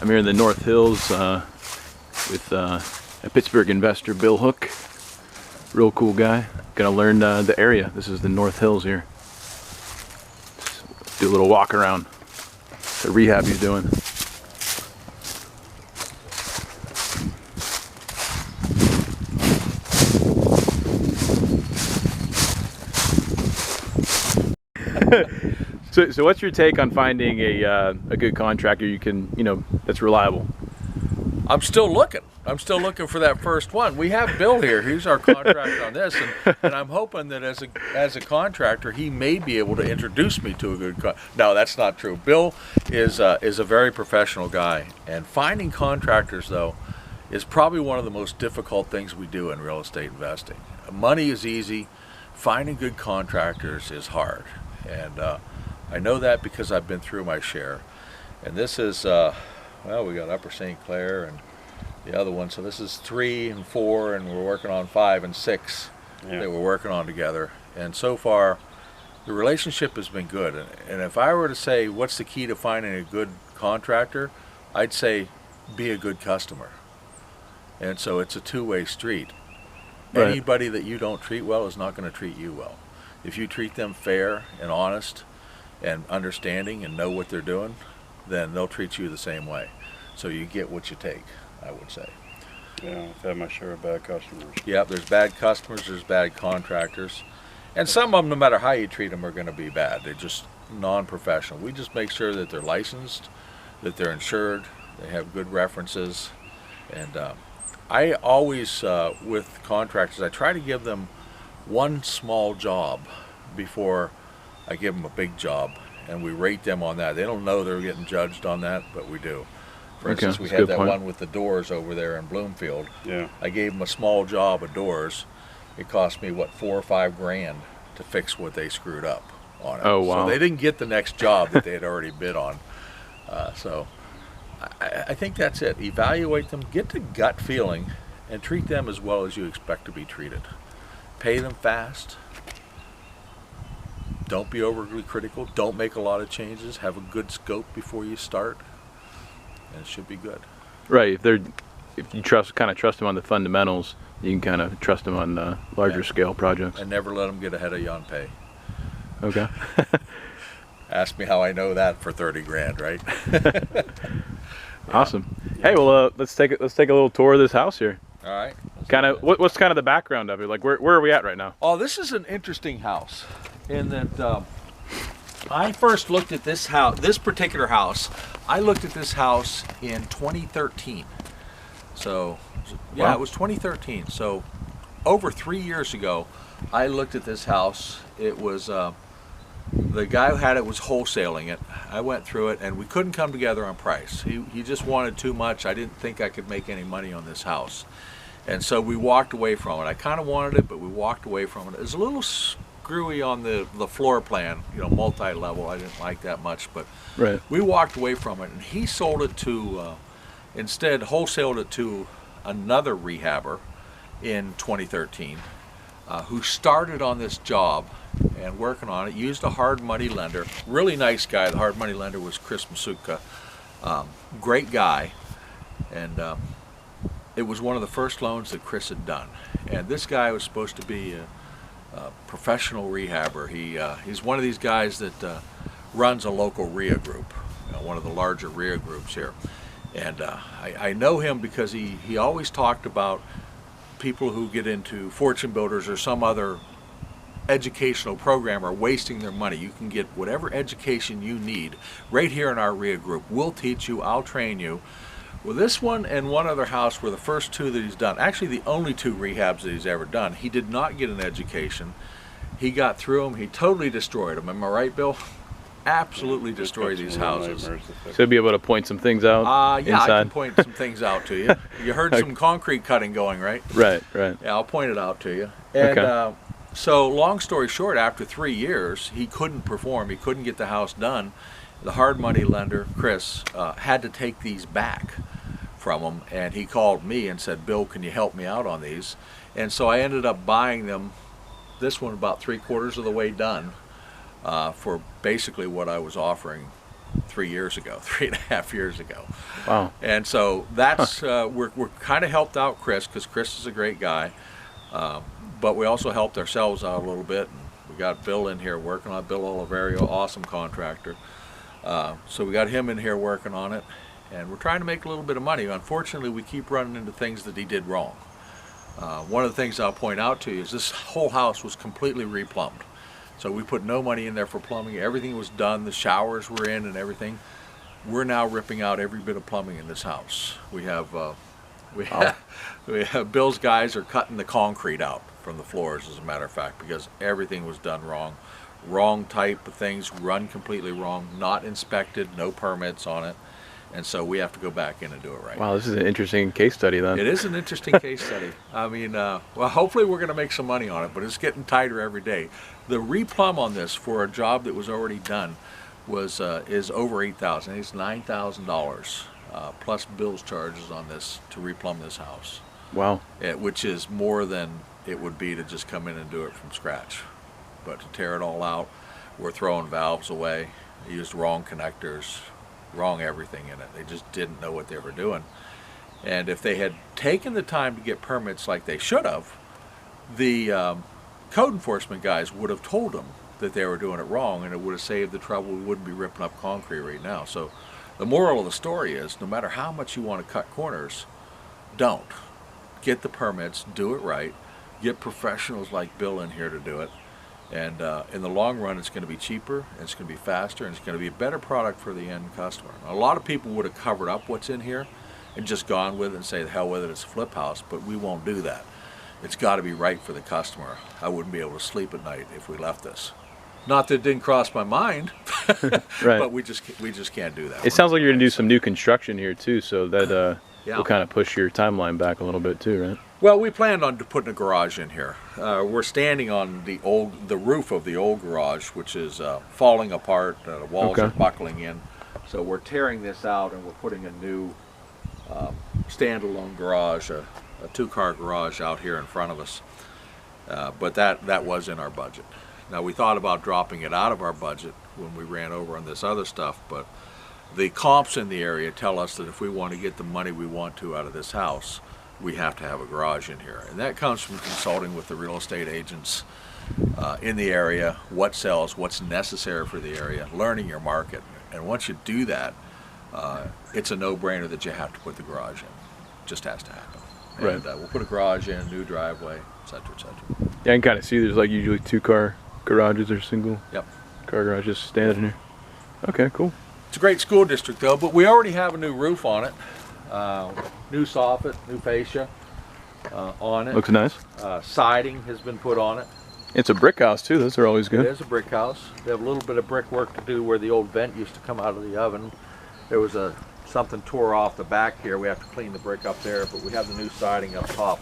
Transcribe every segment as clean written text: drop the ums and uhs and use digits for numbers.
I'm here in the North Hills with a Pittsburgh investor, Bill Hook. Real cool guy. Gonna learn the area. This is the North Hills here. Just do a little walk around the rehab he's doing. So what's your take on finding a good contractor you can, that's reliable? I'm still looking. I'm still looking for that first one. We have Bill here. He's our contractor on this, and I'm hoping that as a contractor, he may be able to introduce me to a good No, that's not true. Bill is a very professional guy, and finding contractors, though, is probably one of the most difficult things we do in real estate investing. Money is easy. Finding good contractors is hard, and I know that because I've been through my share. And this is, well, we got Upper St. Clair and the other one. So this is 3 and 4, and we're working on 5 and 6 that we're working on together. And so far, the relationship has been good. And if I were to say what's the key to finding a good contractor, I'd say be a good customer. And so it's a two-way street. Right. Anybody that you don't treat well is not going to treat you well. If you treat them fair and honest and understanding and know what they're doing, then they'll treat you the same way. So you get what you take, I would say. Yeah, I've had my share of bad customers. Yeah, there's bad customers, there's bad contractors. And some of them, no matter how you treat them, are going to be bad. They're just non-professional. We just make sure that they're licensed, that they're insured, they have good references. And I always, with contractors, I try to give them one small job before I give them a big job, and we rate them on that. They don't know they're getting judged on that, but we do. For instance, we had that one with the doors over there in Bloomfield. Yeah. I gave them a small job of doors. It cost me, what, $4 or $5 grand to fix what they screwed up on it. Oh, wow. So they didn't get the next job that they had already bid on. So I think that's it. Evaluate them, get the gut feeling, and treat them as well as you expect to be treated. Pay them fast. Don't be overly critical. Don't make a lot of changes. Have a good scope before you start, and it should be good. Right. If you kind of trust them on the fundamentals, you can kind of trust them on larger scale projects. And never let them get ahead of you on pay. Okay. Ask me how I know that for 30 grand, right? Awesome. Hey, well, let's take a little tour of this house here. All right. Kind of, what's kind of the background of it? Like, where are we at right now? Oh, this is an interesting house, in that I first looked at this house, this particular house. I looked at this house in 2013. So, yeah, wow. It was 2013. So, over 3 years ago, I looked at this house. It was the guy who had it was wholesaling it. I went through it, and we couldn't come together on price. He just wanted too much. I didn't think I could make any money on this house. And so we walked away from it. I kind of wanted it, but we walked away from it. It was a little screwy on the floor plan, multi-level. I didn't like that much, but right. We walked away from it. And he sold it to, instead wholesaled it to another rehabber in 2013, who started on this job and working on it, used a hard money lender. Really nice guy. The hard money lender was Chris Masuka. Great guy. And it was one of the first loans that Chris had done. And this guy was supposed to be a professional rehabber. He's one of these guys that runs a local REIA group, one of the larger REIA groups here. And I know him because he always talked about people who get into Fortune Builders or some other educational program are wasting their money. You can get whatever education you need right here in our REIA group. We'll teach you, I'll train you. Well, this one and one other house were the first two that he's done. Actually, the only two rehabs that he's ever done. He did not get an education. He got through them. He totally destroyed them. Am I right, Bill? Absolutely destroyed these houses. So you'll be able to point some things out yeah, inside? I can point some things out to you. You heard some concrete cutting going, right? Right. Yeah, I'll point it out to you. And okay. So long story short, after 3 years, he couldn't perform. He couldn't get the house done. The hard money lender, Chris, had to take these back from him, and he called me and said, Bill, can you help me out on these? And so I ended up buying them, this one about 3/4 of the way done, for basically what I was offering 3 years ago, 3.5 years ago. Wow. And so that's we're kind of helped out Chris, because Chris is a great guy, but we also helped ourselves out a little bit. And we got Bill in here working on it. Bill Oliverio, awesome contractor. So we got him in here working on it, and we're trying to make a little bit of money. Unfortunately, we keep running into things that he did wrong. One of the things I'll point out to you is this whole house was completely replumbed. So we put no money in there for plumbing. Everything was done. The showers were in and everything. We're now ripping out every bit of plumbing in this house. We have Bill's guys are cutting the concrete out from the floors, as a matter of fact, because everything was done wrong. Wrong type of things, run completely wrong, not inspected, no permits on it. And so we have to go back in and do it right. Wow, this is an interesting case study then. It is an interesting case study. I mean, well, hopefully we're going to make some money on it, but it's getting tighter every day. The replumb on this for a job that was already done was is over $8,000. It's $9,000 plus Bill's charges on this to replumb this house. Wow. Which is more than it would be to just come in and do it from scratch. But to tear it all out, we're throwing valves away. They used wrong connectors, wrong everything in it. They just didn't know what they were doing. And if they had taken the time to get permits like they should have, the code enforcement guys would have told them that they were doing it wrong, and it would have saved the trouble. We wouldn't be ripping up concrete right now. So the moral of the story is, no matter how much you want to cut corners, don't. Get the permits, do it right, get professionals like Bill in here to do it. And in the long run, it's going to be cheaper, and it's going to be faster, and it's going to be a better product for the end customer. A lot of people would have covered up what's in here and just gone with it and say, the hell with it, it's a flip house, but we won't do that. It's got to be right for the customer. I wouldn't be able to sleep at night if we left this. Not that it didn't cross my mind, Right. but we just can't do that. It sounds like you're going to do some new construction here too, so that Yeah. will kind of push your timeline back a little bit too, right? Well, we planned on putting a garage in here. We're standing on the roof of the old garage, which is falling apart. The walls are buckling in. So we're tearing this out, and we're putting a new standalone garage, a two-car garage out here in front of us. But that was in our budget. Now, we thought about dropping it out of our budget when we ran over on this other stuff, but the comps in the area tell us that if we want to get the money we want to out of this house, we have to have a garage in here. And that comes from consulting with the real estate agents in the area, what sells, what's necessary for the area, learning your market. And once you do that, it's a no-brainer that you have to put the garage in. It just has to happen. Right. And we'll put a garage in, new driveway, et cetera, et cetera. Yeah, I can kind of see there's like usually two-car garages or single Yep. car garages standing here. Okay, cool. It's a great school district though, but we already have a new roof on it. New soffit, new fascia on it. Looks nice. Siding has been put on it. It's a brick house too. Those are always It good. is a brick house. They have a little bit of brickwork to do where the old vent used to come out of the oven. There was something tore off the back here. We have to clean the brick up there, but we have the new siding up top.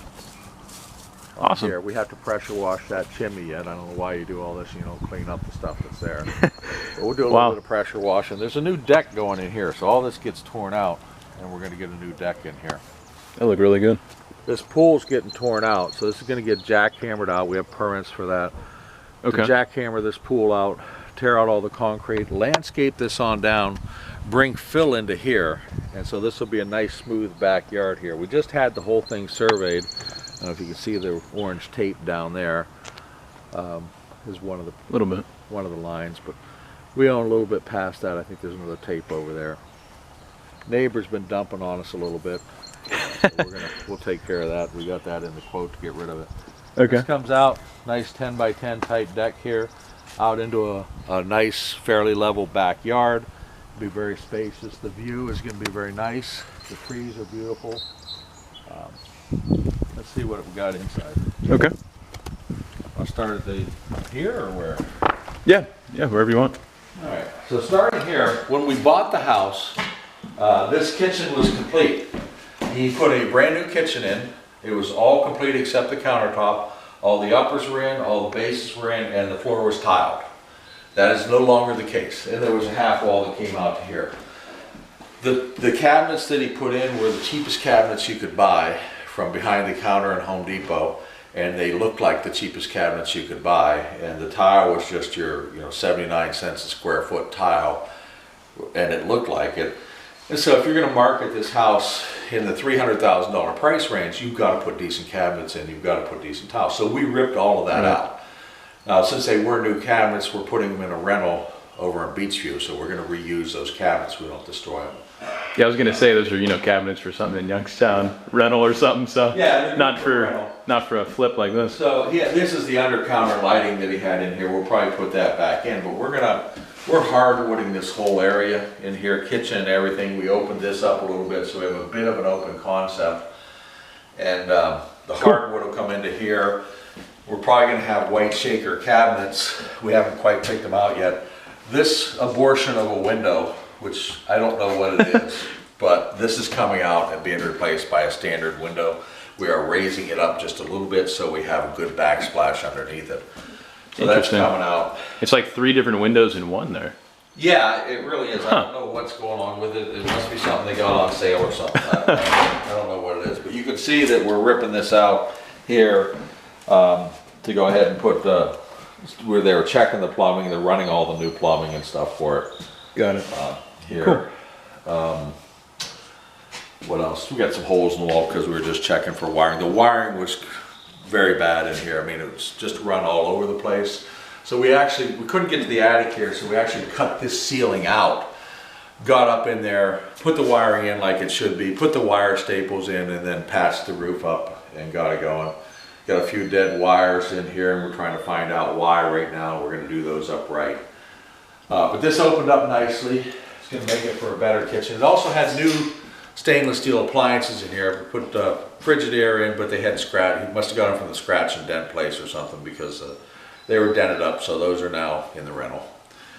Awesome. Here. We have to pressure wash that chimney yet. I don't know why you do all this, clean up the stuff that's there. But we'll do a little bit of pressure washing. There's a new deck going in here, so all this gets torn out, and we're going to get a new deck in here. That look really good. This pool's getting torn out, so this is going to get jackhammered out. We have permits for that. Okay. To jackhammer this pool out, tear out all the concrete, landscape this on down, bring fill into here, and so this will be a nice smooth backyard here. We just had the whole thing surveyed. I don't know if you can see the orange tape down there. Is one of the lines, but we own a little bit past that. I think there's another tape over there. Neighbor's been dumping on us a little bit. So we'll take care of that. We got that in the quote to get rid of it. Okay. This comes out, nice 10 by 10 type deck here, out into a nice, fairly level backyard. Be very spacious. The view is going to be very nice. The trees are beautiful. Let's see what we got inside. Okay. I'll start at here or where? Yeah, wherever you want. All right. So starting here, when we bought the house, this kitchen was complete. He put a brand new kitchen in. It was all complete except the countertop. All the uppers were in, all the bases were in, and the floor was tiled. That is no longer the case. And there was a half wall that came out to here. The cabinets that he put in were the cheapest cabinets you could buy from behind the counter at Home Depot, and they looked like the cheapest cabinets you could buy. And the tile was just your 79 cents a square foot tile. and it looked like it. And so if you're going to market this house in the $300,000 price range, you've got to put decent cabinets in, you've got to put decent tiles. So we ripped all of that out. Now, since they were new cabinets, we're putting them in a rental over in Beachview, so we're going to reuse those cabinets. We don't destroy them. Yeah, I was gonna say those are, you know, cabinets for something in Youngstown, rental or something. So Yeah, not for a flip like this. So yeah, this is the under counter lighting that he had in here. We'll probably put that back in, but we're hardwooding this whole area in here, kitchen and everything. We opened this up a little bit, so we have a bit of an open concept. And the hardwood will come into here. We're probably gonna have white shaker cabinets. We haven't quite picked them out yet. This abortion of a window, which I don't know what it is, but this is coming out and being replaced by a standard window. We are raising it up just a little bit so we have a good backsplash underneath it. So that's coming out. It's like 3 different windows in one there. Yeah, it really is. I don't know what's going on with it. It must be something they got on sale or something. I don't know what it is, but you can see that we're ripping this out here to go ahead and put where they were checking the plumbing. They're running all the new plumbing and stuff for it. Got it. Here. Cool. What else? We got some holes in the wall because we were just checking for wiring. The wiring was very bad in here. I mean, it was just run all over the place. So we couldn't get to the attic here, so we actually cut this ceiling out, got up in there, put the wiring in like it should be, put the wire staples in, and then patched the roof up and got it going. Got a few dead wires in here, and we're trying to find out why right now. We're going to do those up right. But this opened up nicely. It's going to make it for a better kitchen. It also has new stainless steel appliances in here. We put Frigidaire in, but they had scratch. He must have got them from the scratch and dent place or something because they were dented up. So those are now in the rental.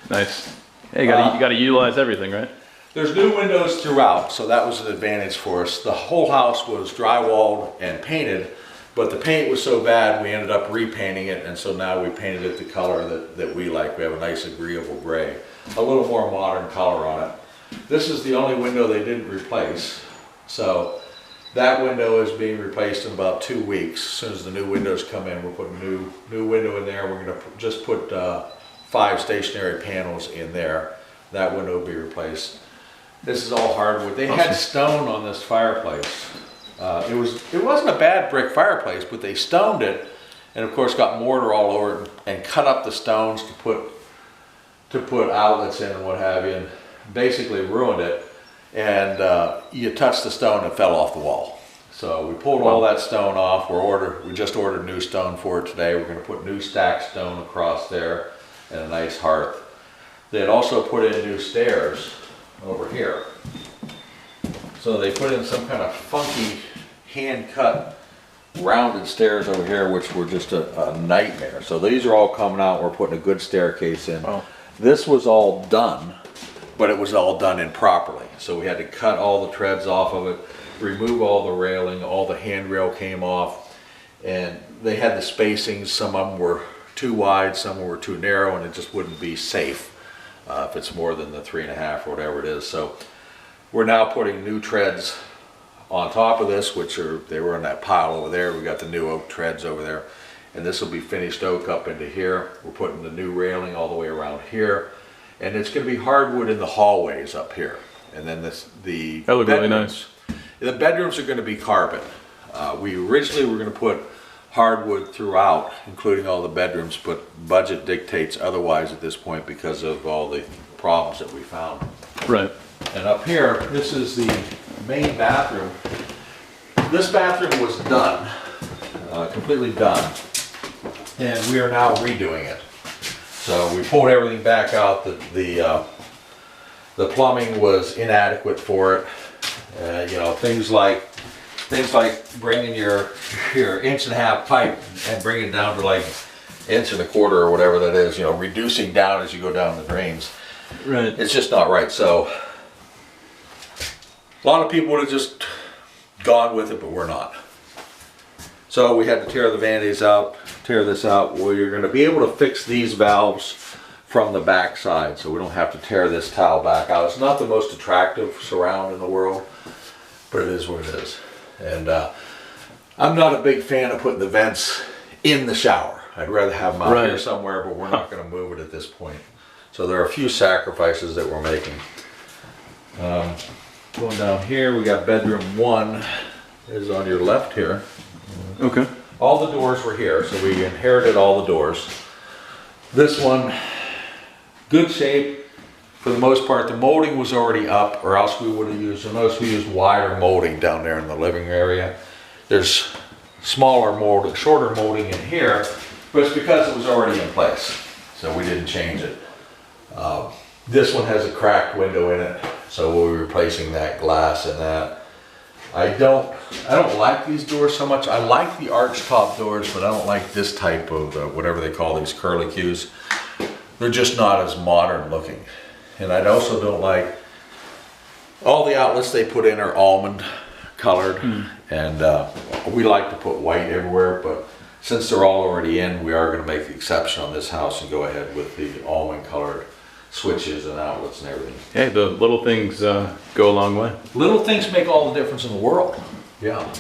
Nice. Hey, you got to utilize everything, right? There's new windows throughout, so that was an advantage for us. The whole house was drywalled and painted, but the paint was so bad we ended up repainting it, and so now we painted it the color that we like. We have a nice agreeable gray, a little more modern color on it. This is the only window they didn't replace, so that window is being replaced in about 2 weeks. As soon as the new windows come in, we'll put a new window in there. We're going to just put 5 stationary panels in there. That window will be replaced. This is all hardwood. They had stone on this fireplace. It wasn't a bad brick fireplace, but they stoned it, and of course got mortar all over it and cut up the stones to put outlets in and what have you, and basically ruined it. And you touched the stone and it fell off the wall. So we pulled all that stone off. We just ordered new stone for it today. We're going to put new stacked stone across there and a nice hearth. They had also put in new stairs over here. So they put in some kind of funky hand-cut rounded stairs over here, which were just a nightmare. So these are all coming out. We're putting a good staircase in. Oh. This was all done, but it was all done improperly. So we had to cut all the treads off of it, remove all the railing, all the handrail came off, and they had the spacings. Some of them were too wide, some were too narrow, and it just wouldn't be safe if it's more than the 3.5 or whatever it is. So we're now putting new treads on top of this, they were in that pile over there. We got the new oak treads over there, and this will be finished oak up into here. We're putting the new railing all the way around here, and it's going to be hardwood in the hallways up here. And then that look really nice. The bedrooms are going to be carpet. We originally were going to put hardwood throughout, including all the bedrooms, but budget dictates otherwise at this point because of all the problems that we found. Right. And up here, this is the main bathroom. This bathroom was done, completely done, and we are now redoing it. So we pulled everything back out. The plumbing was inadequate for it. You know, things like bringing your 1.5-inch pipe and bringing it down to like 1.25 inches or whatever that is. You know, reducing down as you go down the drains. Right. It's just not right. So a lot of people would have just gone with it, but we're not. So we had to tear the vanities out, tear this out. Well, you're going to be able to fix these valves from the back side, so we don't have to tear this tile back out. It's not the most attractive surround in the world, but it is what it is. And I'm not a big fan of putting the vents in the shower. I'd rather have them out here somewhere, but we're not going to move it at this point. So there are a few sacrifices that we're making. Going down here, we got bedroom 1 is on your left here. Okay. All the doors were here, so we inherited all the doors. This one, good shape for the most part. The molding was already up, or else we would have used, you'll notice we used wider molding down there in the living area. There's smaller mold, shorter molding in here, but it's because it was already in place, so we didn't change it. This one has a cracked window in it, so we'll be replacing that glass and that. I don't like these doors so much. I like the arch top doors, but I don't like this type of whatever they call these curlicues. They're just not as modern looking. And I also don't like all the outlets they put in are almond colored, and we like to put white everywhere, but since they're all already in, we are going to make the exception on this house and go ahead with the almond colored switches and outlets and everything. Hey, the little things go a long way. Little things make all the difference in the world. Yeah.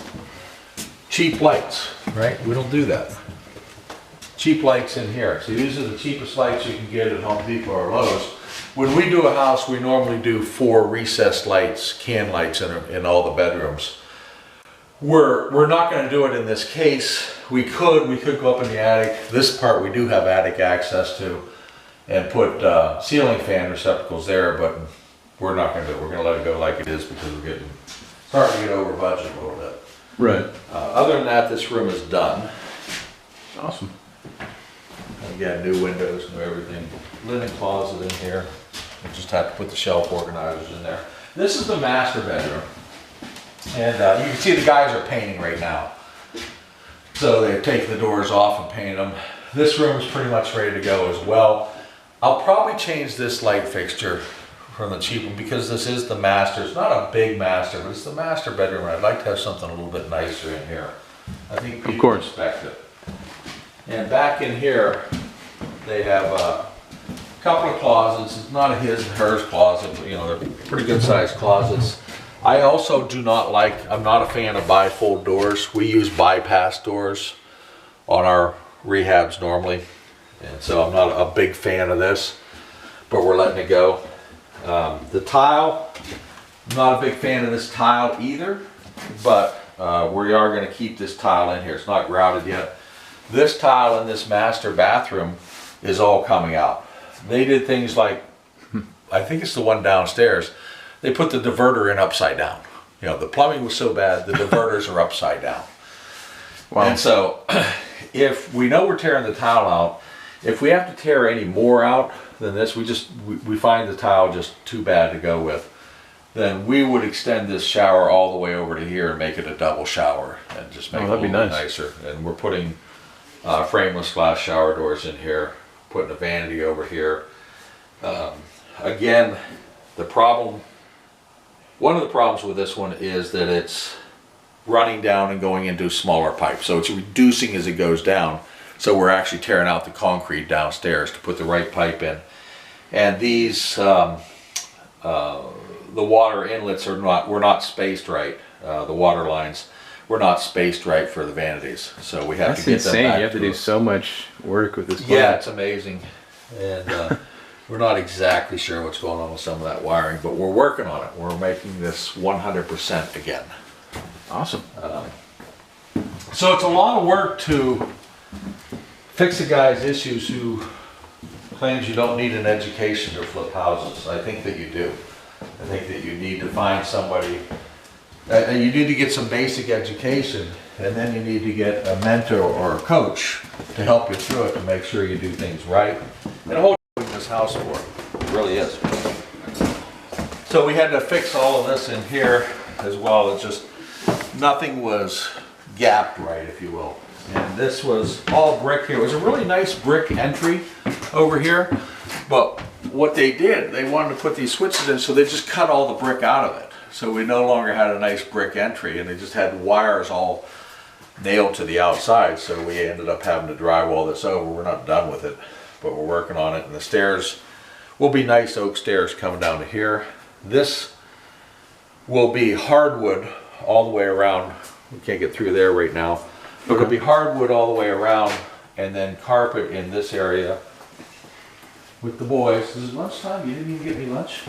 Cheap lights, right? We don't do that. Cheap lights in here. So these are the cheapest lights you can get at Home Depot or Lowe's. When we do a house, we normally do 4 recessed lights, can lights in all the bedrooms. We're not going to do it in this case. We could go up in the attic. This part we do have attic access to, and put ceiling fan receptacles there, but we're not going to do it. We're going to let it go like it is because we're starting to get over budget a little bit. Right. Other than that, this room is done. Awesome. Again, new windows, new everything. Linen closet in here. We just have to put the shelf organizers in there. This is the master bedroom. And you can see the guys are painting right now. So they've taken the doors off and painted them. This room is pretty much ready to go as well. I'll probably change this light fixture from the cheap one because this is the master. It's not a big master, but it's the master bedroom. I'd like to have something a little bit nicer in here. I think people expect it. And back in here, they have a couple of closets. It's not a his and hers closet, but you know, they're pretty good sized closets. I also do not like, I'm not a fan of bifold doors. We use bypass doors on our rehabs normally. And so I'm not a big fan of this, but we're letting it go. The tile, I'm not a big fan of this tile either, but we are going to keep this tile in here. It's not grouted yet. This tile in this master bathroom is all coming out. They did things like, I think it's the one downstairs, they put the diverter in upside down. You know, the plumbing was so bad, the diverters are upside down. Wow. And so if we know we're tearing the tile out, if we have to tear any more out than this, we find the tile just too bad to go with, then we would extend this shower all the way over to here and make it a double shower and just make it a little bit nicer. And we're putting frameless glass shower doors in here, putting a vanity over here. Again, one of the problems with this one is that it's running down and going into smaller pipes. So it's reducing as it goes down. So we're actually tearing out the concrete downstairs to put the right pipe in. And these, the water inlets were not spaced right. The water lines were not spaced right for the vanities. So we have to get them back. That's insane. You have to do so much work with this plant. Yeah, it's amazing. And we're not exactly sure what's going on with some of that wiring, but we're working on it. We're making this 100% again. Awesome. So it's a lot of work to fix a guy's issues who claims you don't need an education to flip houses. I think that you do. I think that you need to find somebody, and you need to get some basic education, and then you need to get a mentor or a coach to help you through it to make sure you do things right. And a whole this house for it really is. So we had to fix all of this in here as well. It's just nothing was gapped right, if you will. And this was all brick here. It was a really nice brick entry over here, but what they did, they wanted to put these switches in, so they just cut all the brick out of it. So we no longer had a nice brick entry, and they just had wires all nailed to the outside, so we ended up having to drywall this over. We're not done with it, but we're working on it. And the stairs will be nice oak stairs coming down to here. This will be hardwood all the way around. We can't get through there right now. But it'll be hardwood all the way around, and then carpet in this area. with the boys. Is it lunchtime? You didn't even get me lunch?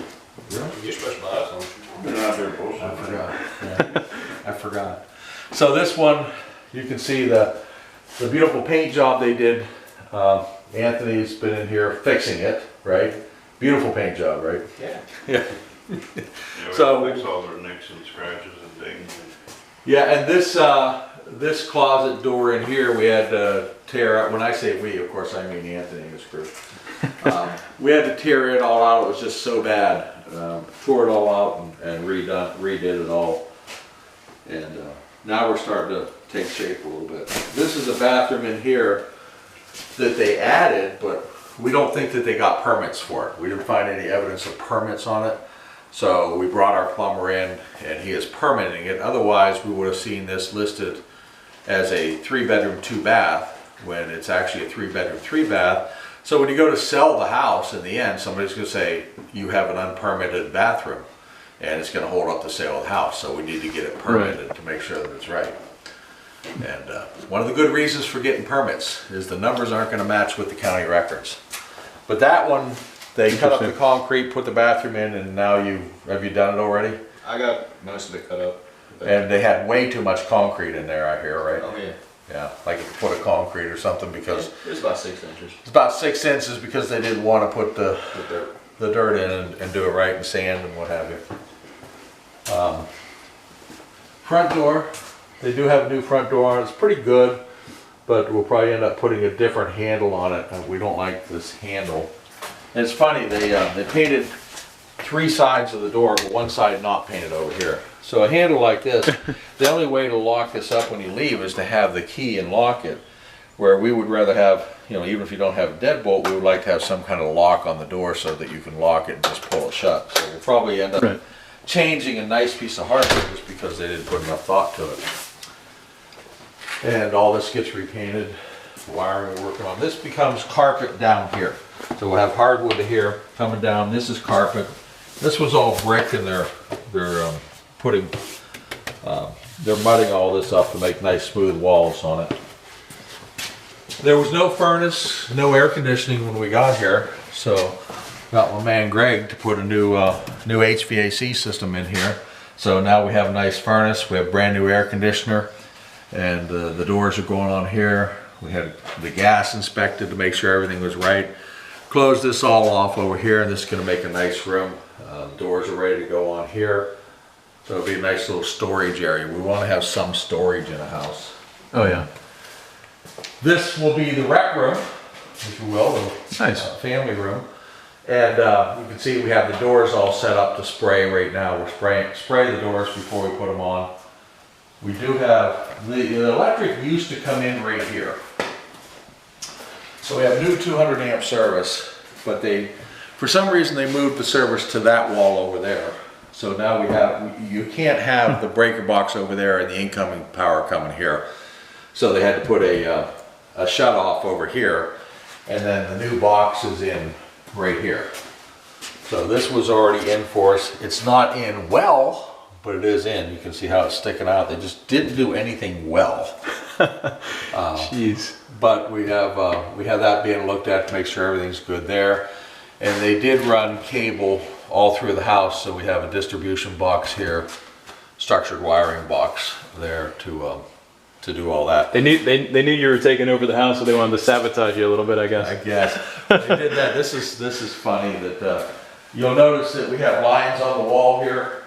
Really? You specialize on. I've been out there bullshit. I forgot. Yeah, I forgot. So this one, you can see the beautiful paint job they did. Anthony's been in here fixing it, right? Beautiful paint job, right? Yeah. Yeah. Yeah, So- we fix all their nicks and scratches and things. Yeah, and this closet door in here, we had to tear out. When I say we, of course, I mean Anthony and his crew. We had to tear it all out. It was just so bad. Tore it all out and redid it all. And now we're starting to take shape a little bit. This is a bathroom in here that they added, but we don't think that they got permits for it. We didn't find any evidence of permits on it. So we brought our plumber in and he is permitting it. Otherwise, we would have seen this listed as a 3-bedroom, 2-bath when it's actually a 3-bedroom, 3-bath. So when you go to sell the house in the end, somebody's going to say, you have an unpermitted bathroom and it's going to hold up the sale of the house. So we need to get it permitted to make sure that it's right. And one of the good reasons for getting permits is the numbers aren't going to match with the county records. But that one, they cut up the concrete, put the bathroom in, and now have you done it already? I got most of it cut up. And they had way too much concrete in there, I hear, right? Oh yeah. Yeah, like a foot of concrete or something because It was about 6 inches. it's about 6 inches because they didn't want to put the With dirt. dirt in and do it right and sand and what have you. Front door, they do have a new front door on it. It's pretty good, but we'll probably end up putting a different handle on it. We don't like this handle. And it's funny, they painted 3 sides of the door, but one side not painted over here. So a handle like this, the only way to lock this up when you leave is to have the key and lock it. Where we would rather have, you know, even if you don't have a deadbolt, we would like to have some kind of lock on the door so that you can lock it and just pull it shut. So we'll probably end up changing a nice piece of hardware just because they didn't put enough thought to it. And all this gets repainted, wiring we're working on. This becomes carpet down here. So we'll have hardwood here coming down. This is carpet. This was all brick and they're mudding all this up to make nice smooth walls on it. There was no furnace, no air conditioning when we got here, so got my man Greg to put a new HVAC system in here. So now we have a nice furnace, we have brand new air conditioner, and the doors are going on here. We had the gas inspected to make sure everything was right. Close this all off over here, and this is going to make a nice room. The doors are ready to go on here, so it'll be a nice little storage area. We want to have some storage in a house. Oh yeah. This will be the rec room, if you will, the family room. And you can see we have the doors all set up to spray right now. We're spray the doors before we put them on. We do have, the electric used to come in right here. So we have new 200 amp service, but for some reason they moved the service to that wall over there. So now you can't have the breaker box over there and the incoming power coming here. So they had to put a shut off over here, and then the new box is in right here. So this was already in for us. It's not in well, but it is in. You can see how it's sticking out. They just didn't do anything well. Jeez. But we have that being looked at to make sure everything's good there. And they did run cable all through the house, so we have a distribution box here, structured wiring box there to do all that. They knew you were taking over the house, so they wanted to sabotage you a little bit, I guess. I guess they did that. This is funny that you'll notice that we have lines on the wall here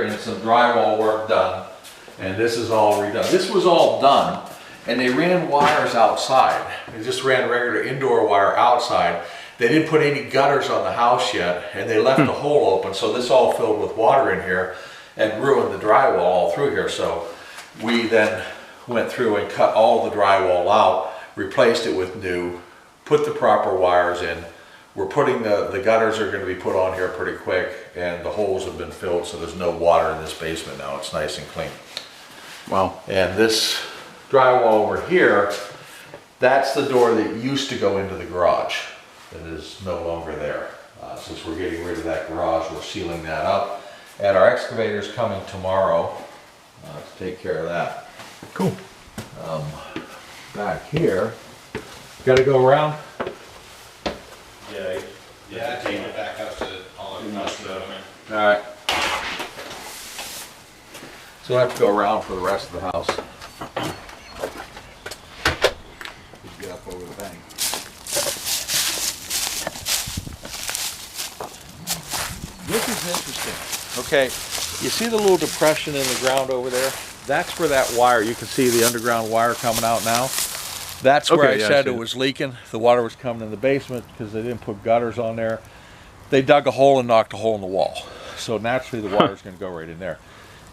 and some drywall work done, and this is all redone. This was all done, and they ran wires outside. They just ran regular indoor wire outside. They didn't put any gutters on the house yet, and they left the hole open, so this all filled with water in here and ruined the drywall all through here. So we then went through and cut all the drywall out, replaced it with new, put the proper wires in. We're putting the gutters are going to be put on here pretty quick, and the holes have been filled, so there's no water in this basement now. It's nice and clean. Wow. And this drywall over here, that's the door that used to go into the garage. It is no longer there. Since we're getting rid of that garage, we're sealing that up. And our excavator's coming tomorrow to take care of that. Cool. Back here, got to go around. Yeah, Yeah, take it back out to all of us. All right. So we'll have to go around for the rest of the house. Get up over the bank. This is interesting. Okay, you see the little depression in the ground over there? That's where that wire, you can see the underground wire coming out now. That's where I said it was leaking. The water was coming in the basement because they didn't put gutters on there. They dug a hole and knocked a hole in the wall. So naturally the water's going to go right in there.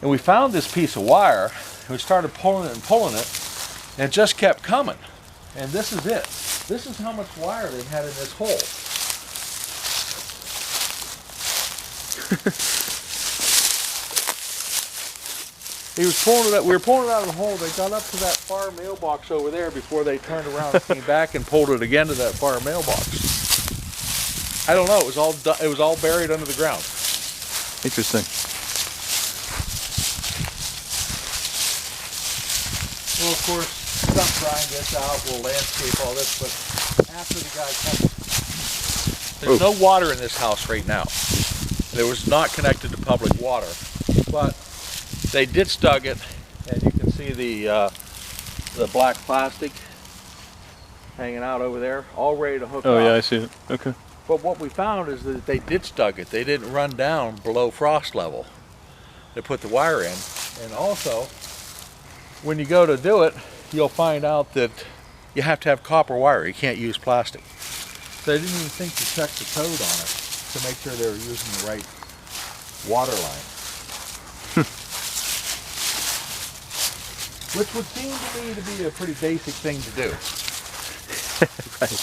And we found this piece of wire, and we started pulling it, and it just kept coming. And this is it. This is how much wire they had in this hole. He was pulling it up. We were pulling it out of the hole. They got up to that far mailbox over there before they turned around and came back and pulled it again to that far mailbox. I don't know. It was all it was all buried under the ground. Interesting. Well, of course, some grind this out. We'll landscape all this, but after the guy comes, there's no water in this house right now. It was not connected to public water, but they ditch dug it, and you can see the black plastic hanging out over there, all ready to hook up. Oh yeah, I see it. Okay. But what we found is that they ditch dug it. They didn't run down below frost level. They put the wire in, and also, when you go to do it, you'll find out that you have to have copper wire. You can't use plastic. So they didn't even think to check the code on it to make sure they were using the right water line. Which would seem to me to be a pretty basic thing to do. Right.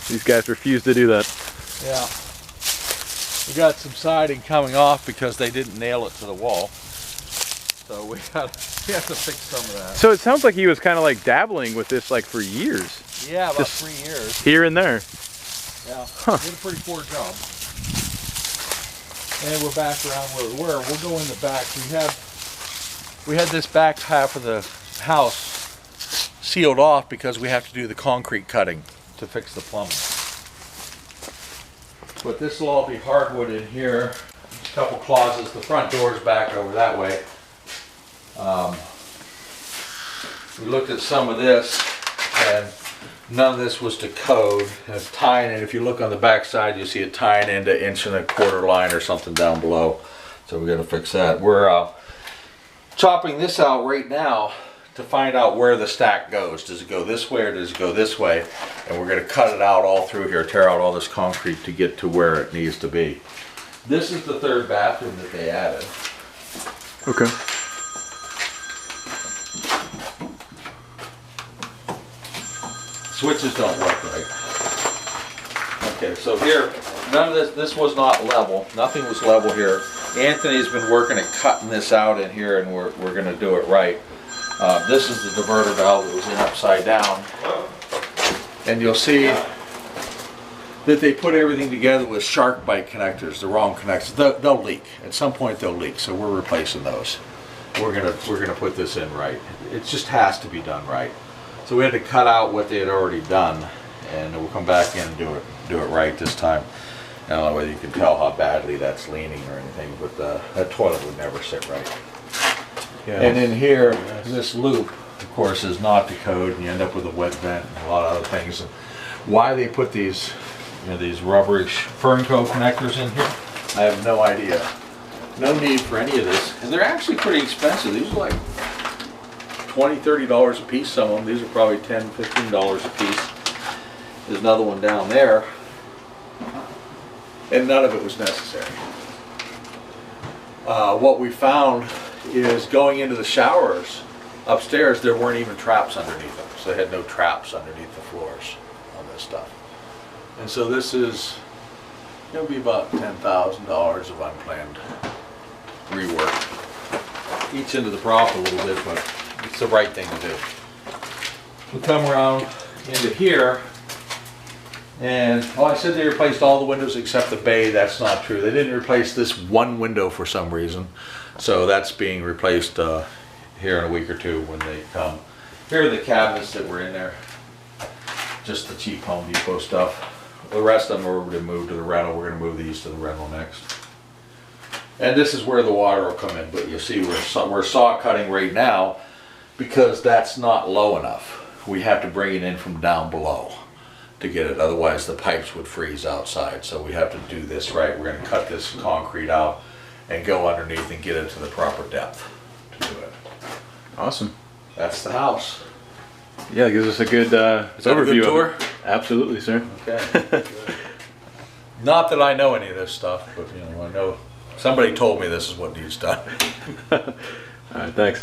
These guys refuse to do that. Yeah. We got some siding coming off because they didn't nail it to the wall. So we have to fix some of that. So it sounds like he was kind of like dabbling with this like for years. Yeah, about Just 3 years. Here and there. Yeah, Huh. did a pretty poor job. And we're back around where we were. We'll go in the back. We had this back half of the house sealed off because we have to do the concrete cutting to fix the plumbing. But this will all be hardwood in here. There's a couple closets. The front door's back over that way. We looked at some of this, and none of this was to code. And it's tying in. If you look on the back side, you see it tying into 1.25 inch line or something down below. So we're gonna fix that. We're chopping this out right now to find out where the stack goes. Does it go this way or does it go this way? And we're gonna cut it out all through here, tear out all this concrete to get to where it needs to be. This is the third bathroom that they added. Okay. Switches don't work right. Okay, so here, none of this was not level. Nothing was level here. Anthony's been working at cutting this out in here, and we're going to do it right. This is the diverter valve that was in upside down. And you'll see that they put everything together with shark bite connectors, the wrong connectors. They'll leak. At some point they'll leak, so we're replacing those. We're gonna put this in right. It just has to be done right. So we had to cut out what they had already done, and we'll come back in and do it right this time. I don't know whether you can tell how badly that's leaning or anything, but that toilet would never sit right. Yeah. And in here, this loop, of course, is not the code, and you end up with a wet vent and a lot of other things. And why they put these, these rubberish Fernco connectors in here, I have no idea. No need for any of this, and they're actually pretty expensive. These are like $20, $30 a piece. Some of them. These are probably $10, $15 a piece. There's another one down there, and none of it was necessary. What we found is going into the showers upstairs, there weren't even traps underneath them, so they had no traps underneath the floors on this stuff. And so this is, it'll be about $10,000 of unplanned rework. Eats into the profit a little bit, but it's the right thing to do. We come around into here, and I said they replaced all the windows except the bay. That's not true. They didn't replace this one window for some reason, so that's being replaced here in a week or two when they come. Here are the cabinets that were in there, just the cheap Home Depot stuff. The rest of them are going to move to the rental. We're going to move these to the rental next. And this is where the water will come in, but you see we're saw cutting right now because that's not low enough. We have to bring it in from down below to get it, otherwise the pipes would freeze outside. So we have to do this right. We're going to cut this concrete out and go underneath and get it to the proper depth to do it. Awesome. That's the house. Yeah, it gives us a good that a overview good tour? of it. Absolutely, sir. Okay. Not that I know any of this stuff, but you know, I know somebody told me this is what needs done. All right, thanks.